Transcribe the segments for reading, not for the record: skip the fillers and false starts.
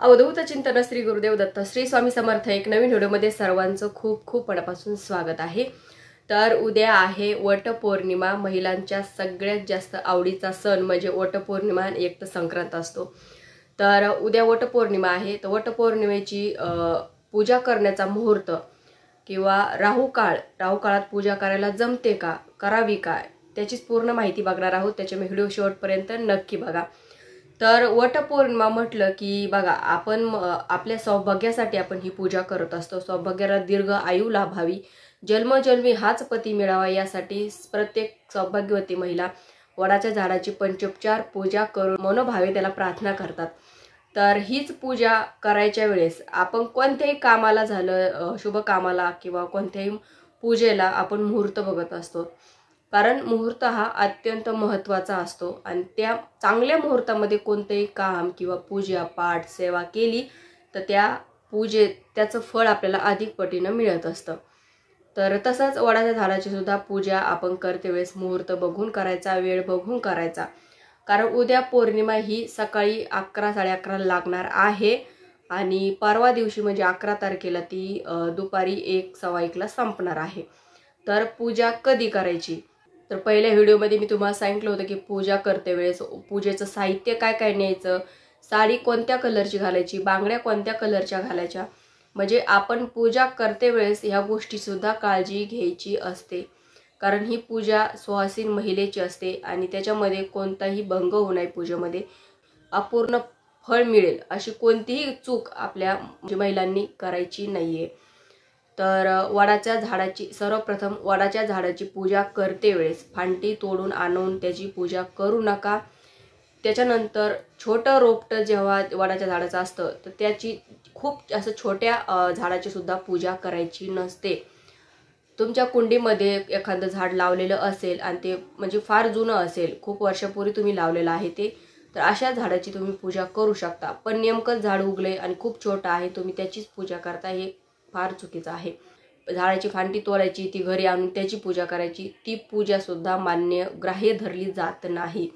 अवधूत चिंतन श्री गुरुदेव दत्त श्री स्वामी समर्थ एक नवीन व्हिडिओमध्ये सर्वांचं खूप खूप मनापासून स्वागत आहे। तर उद्या आहे वटपौर्णिमा। महिलांच्या सगळ्यात जास्त आवडीचा सण म्हणजे वटपौर्णिमा एक तर संक्रांत असतो। तर उद्या वटपौर्णिमा आहे। तर वटपौर्णिमेची पूजा करण्याचा मुहूर्त किंवा राहू काळात पूजा करायला जमते का, करावी काय, त्याचीच पूर्ण माहिती बघणार आहोत। त्याच्यामुळे व्हिडिओ शेवटपर्यंत नक्की बघा। तर वटपौर्णिमा म्हटलं की बघा, आपण आपल्या सौभाग्यासाठी आपण ही पूजा करत असतो। सौभाग्याला दीर्घ आयु लाभावी, जन्मजन्मी हाच पती मिळावा यासाठी प्रत्येक सौभाग्यवती महिला वडाच्या झाडाची पंचोपचार पूजा करून मनोभावे त्याला प्रार्थना करतात। तर हीच पूजा करायच्या वेळेस आपण कोणत्याही कामाला झालं, शुभ कामाला किंवा कोणत्याही पूजेला आपण मुहूर्त बघत असतो, कारण मुहूर्त हा अत्यंत महत्त्वाचा असतो। आणि त्या चांगल्या मुहूर्तामध्ये कोणतेही काम किंवा पूजा पाठ सेवा केली तर त्याचं फळ आपल्याला अधिक पटीने मिळत असतं। तर तसंच वडाच्या झाडाची सुद्धा पूजा आपण करते वेळेस मुहूर्त बघून करायचा, वेळ बघून करायचा, कारण उद्या पौर्णिमा ही सकाळी 11 साडे 11 लागणार आहे आणि परवा दिवशी म्हणजे 11 तारखेला ती दुपारी 1 सव्वा 1ला संपणार आहे। तर पूजा कधी करायची, तर पहिल्या व्हिडिओमध्ये मी तुम्हाला सांगितलं होतं की पूजा करते वेळेस पूजेचं साहित्य काय काय न्यायचं, साडी कोणत्या कलरची घालायची, बांगड्या कोणत्या कलरच्या घालायच्या, म्हणजे आपण पूजा करते वेळेस ह्या गोष्टी सुद्धा काळजी घ्यायची असते। कारण ही पूजा सुहासिन महिलेची असते आणि त्याच्यामध्ये कोणताही भंग होऊ नये, पूजेमध्ये अपूर्ण फळ मिळेल अशी कोणतीही चूक आपल्या महिलांनी करायची नाहीये। तर सर्वप्रथम वडाच्या झाडाची पूजा करते वेळेस फांदी तोडून आणून त्याची पूजा करू नका। त्याच्यानंतर छोटं रोपटं जेव्हा वडाच्या झाडाचं असतं तर त्याची खूप असं छोट्या झाडाची सुद्धा पूजा करायची नसते। तुमच्या कुंडीमध्ये एखादं झाड लावलेलं असेल आणि ते म्हणजे फार जुनं असेल, खूप वर्षापूर्वी तुम्ही लावलेलं आहे ते, तर अशा झाडाची तुम्ही पूजा करू शकता। पण नेमकं झाड उगले आणि खूप छोटं आहे, तुम्ही त्याचीच पूजा करता, हे फार चुकीचं आहे। झाडाची फांदी तोडायची, ती घरी आणून त्याची पूजा करायची, ती पूजा सुद्धा ग्राह्य धरली जात नाही।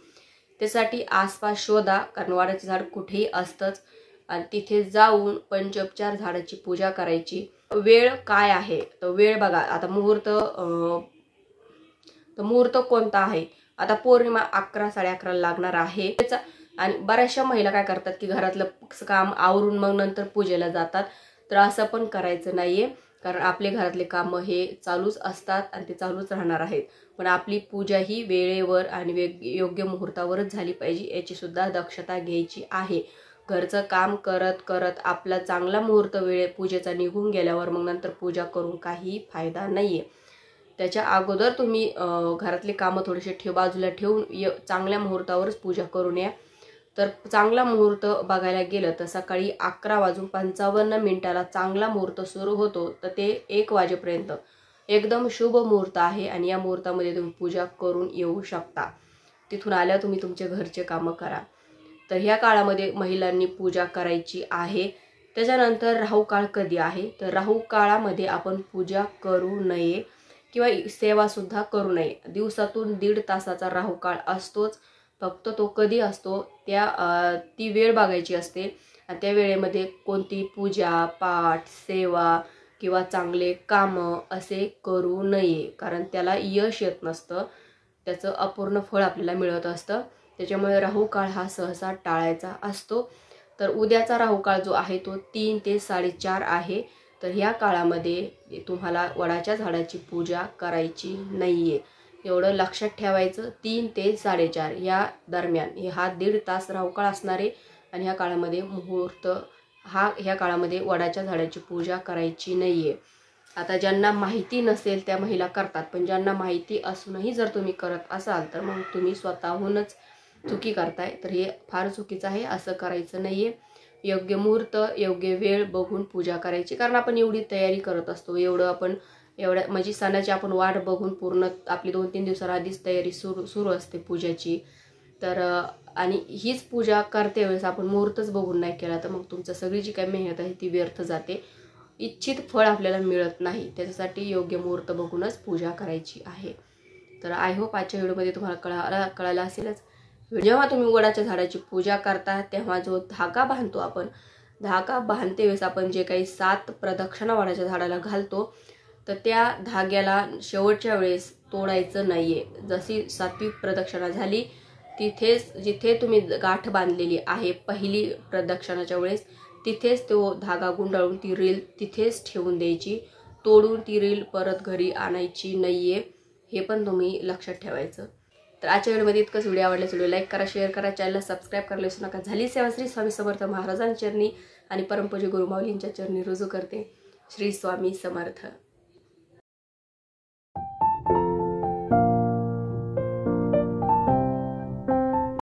त्यासाठी आसपास शोधा, कारण वडाचे झाड कुठेही असतंच, आणि तिथे जाऊन पंचोपचार झाडाची पूजा करायची। वेळ काय आहे, तर वेळ बघा, आता मुहूर्त कोणता आहे, आता पौर्णिमा 11 साडे 11 लागणार आहे। आणि बऱ्याचशा महिला काय करतात की घरातलं काम आवरून मग नंतर पूजेला जातात, तर असं पण करायचं नाहीये, कारण आपले घरातले कामं हे चालूच असतात आणि ते चालूच राहणार आहेत। पण आपली पूजा ही वेळेवर आणि योग्य मुहूर्तावरच झाली पाहिजे, याची सुद्धा दक्षता घ्यायची आहे। घरचं काम करत करत आपला चांगला मुहूर्त वेळ पूजेचा निघून गेल्यावर मग नंतर पूजा करून काही फायदा नाहीये। त्याच्या अगोदर तुम्ही घरातले कामं थोडेसे बाजूला ठेवून चांगल्या मुहूर्तावरच पूजा करून या। तर चांगला मुहूर्त बघायला गेलं तर सकाळी 11:55 चांगला मुहूर्त सुरू होतो, तर ते 1 वाजेपर्यंत एकदम शुभ मुहूर्त आहे आणि या मुहूर्तामध्ये तुम्ही पूजा करून येऊ शकता। तिथून आल्यावर तुम्ही तुमचे घरचे कामं करा। तर ह्या काळामध्ये महिलांनी पूजा करायची आहे। त्याच्यानंतर राहू काळ कधी आहे, तर राहू काळामध्ये आपण पूजा करू नये किंवा सेवा सुद्धा करू नये। दिवसातून 1.5 तासाचा राहू काळ असतोच, फक्त तो कधी असतो ती वेळ बघायची असते आणि त्या वेळेमध्ये कोणती पूजा पाठ सेवा किंवा चांगले कामं असे करू नये, कारण त्याला यश येत नसतं, त्याचं अपूर्ण फळ आपल्याला मिळत असतं। त्याच्यामुळे राहू काळ हा सहसा टाळायचा असतो। तर उद्याचा राहू काळ जो आहे तो 3 ते 4:30 आहे। तर ह्या काळामध्ये तुम्हाला वडाच्या झाडाची पूजा करायची नाहीये, एवढं लक्षात ठेवायचं। 3 ते 4:30 या दरम्यान हा 1.5 तास राहू काळ असणार आहे आणि ह्या काळामध्ये ह्या काळामध्ये वडाच्या झाडाची पूजा करायची नाहीये। आता ज्यांना माहिती नसेल त्या महिला करतात, पण ज्यांना माहिती असूनही जर तुम्ही करत असाल तर मग तुम्ही स्वतःहूनच चुकी करताय, तर हे फार चुकीचं आहे, असं करायचं नाहीये। योग्य मुहूर्त योग्य वेळ बघून पूजा करायची, कारण आपण एवढी तयारी करत असतो, एवढ्या म्हणजे सणाची आपण वाट बघून पूर्ण आपली 2-3 दिवसाआधीच तयारी सुरू असते पूजाची। तर आणि हीच पूजा करते वेळेस आपण मुहूर्तच बघून नाही केला तर मग तुमचं सगळी जी काही मेहनत आहे ती व्यर्थ जाते, इच्छित फळ आपल्याला मिळत नाही। त्याच्यासाठी योग्य मुहूर्त बघूनच पूजा करायची आहे। तर आय होप आजच्या व्हिडिओमध्ये तुम्हाला कळालं असेलच। जेव्हा तुम्ही वडाच्या झाडाची पूजा करता तेव्हा जो धागा बांधतो आपण, धागा बांधते वेळेस आपण जे काही 7 प्रदक्षिणा वडाच्या झाडाला घालतो तर त्या धाग्याला शेवटच्या वेळेस तोडायचं नाहीये। जशी 7वी प्रदक्षिणा झाली तिथेच जिथे तुम्ही गाठ बांधलेली आहे पहिली प्रदक्षिणाच्या वेळेस तिथेच तो धागा गुंडाळून ती रील तिथेच ठेवून द्यायची, तोडून ती रील परत घरी आणायची नाहीये, हे पण तुम्ही लक्षात ठेवायचं। तर आजच्या व्हिडिओमध्ये इतकंच। व्हिडिओ आवडल्यास व्हिडिओ लाईक करा, शेअर करा, चॅनलला सबस्क्राईब करायला विसरू नका। झाली सेवा श्री स्वामी समर्थ महाराजांच्या चरणी आणि परमपूज्य गुरुमाऊलींच्या चरणी रुजू करते। श्री स्वामी समर्थ।